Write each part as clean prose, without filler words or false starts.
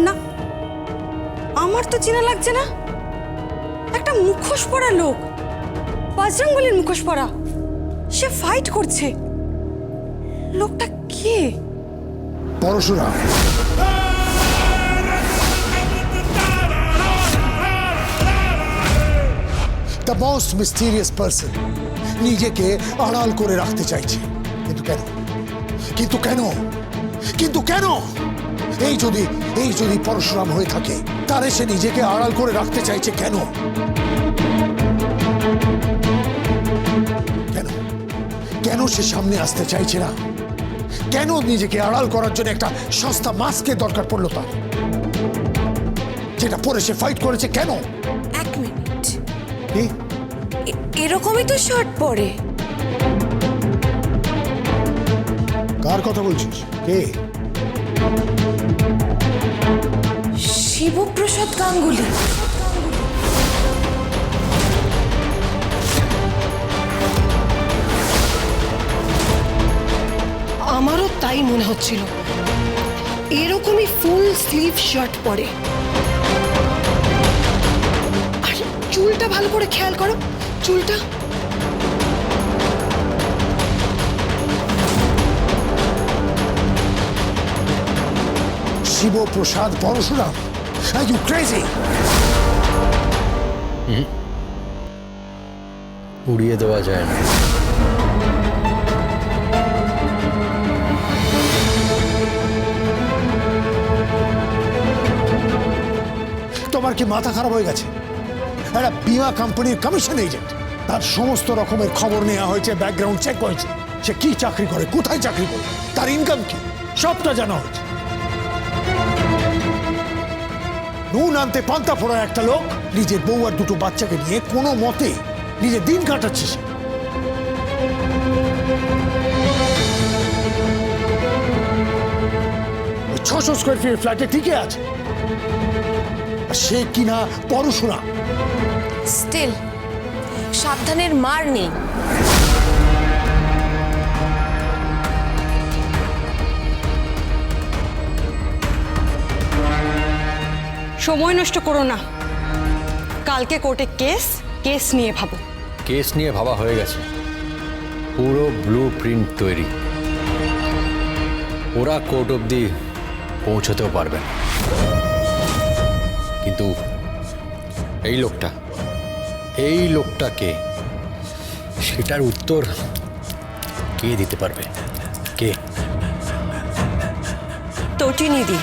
না, আমার তো চেনা লাগছে না। একটা মুখোশ পরা লোক, বজরংবলীর মুখোশ পরা, সে ফাইট করছে। লোকটা কে? Parshuram. The most mysterious person নিজেকে আড়াল করে রাখতে চাইছে। কিন্তু কেন? কিন্তু কেন? কিন্তু কেন? এই যদি পরশুরাম হয়ে থাকে, তারে সে নিজেকে আড়াল করে রাখতে চাইছে কেন? কেন কেন সে সামনে আসতে চাইছে না? কেন নিজেকে আড়াল করার জন্য একটা সস্তা মাস্কের দরকার পড়লো তার, যেটা পরে সে ফাইট করেছে? কেন? এক মিনিট, কি? এরকমই তো শার্ট পরে। কার কথা বলছিস? কে? শিবপ্রসাদ গাঙ্গুলি। আমারও তাই মনে হচ্ছিল। এরকমই ফুল স্লিভ শার্ট পরে। আর চুলটা ভালো করে খেয়াল করো, চুলটা Shiboprosad Parashuram? Are you crazy? উড়িয়ে দেওয়া যায় না। তোমার কি মাথা খারাপ হয়ে গেছে? একটা বিমা কোম্পানির কমিশন এজেন্ট, তার সমস্ত রকমের খবর নেওয়া হয়েছে, ব্যাকগ্রাউন্ড চেক হয়েছে, সে কি চাকরি করে, কোথায় চাকরি করে, তার ইনকাম কি, সবটা জানা হয়েছে। নুন আনতে পান্তা ফোড়া একটা লোক নিজের বউ আর দুটো বাচ্চাকে নিয়ে কোনো মতে নিজের দিন কাটাচ্ছে। সে 600 স্কোয়ার ফিট ফ্ল্যাটে টিকে আছে, আর সে কিনা পরশুরাম। স্টিল সাবধানের মার নেই। সময় নষ্ট করো না, কালকে কোর্টে কেস নিয়ে ভাবো। কেস নিয়ে ভাবা হয়ে গেছে, পুরো ব্লু প্রিন্ট তৈরি। ওরা কোর্ট অবধি পৌঁছতেও পারবে না। কিন্তু এই লোকটাকে, সেটার উত্তর কে দিতে পারবে? কে? তটিনিধি।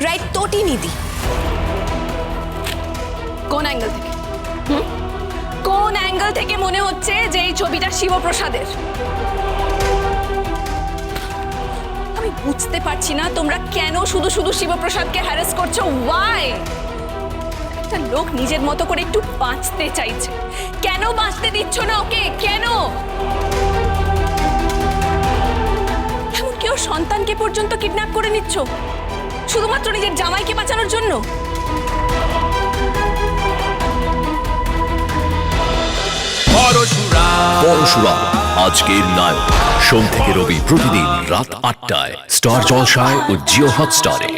রাইট, তটিনিধি। কোন অ্যাঙ্গেল থেকে? কোন অ্যাঙ্গেল থেকে মনে হচ্ছে যে এই ছবিটা শিবপ্রসাদের? আমি বুঝতে পারছি না তোমরা কেন শুধু শুধু শিবপ্রসাদকে হ্যারাস করছো। ওয়াই? একটা লোক নিজের মতো করে একটু বাঁচতে চাইছে, কেন বাঁচতে দিচ্ছ না ওকে? কেন? এমনকি ওর সন্তানকে পর্যন্ত কিডন্যাপ করে নিচ্ছ শুধুমাত্র নিজের জামাইকে বাঁচানোর জন্য। পরশুরাম আজকের নায়ক, সোম থেকে রবি প্রতিদিন রাত ৮টায় স্টার জলসায় ও জিও হটস্টারে।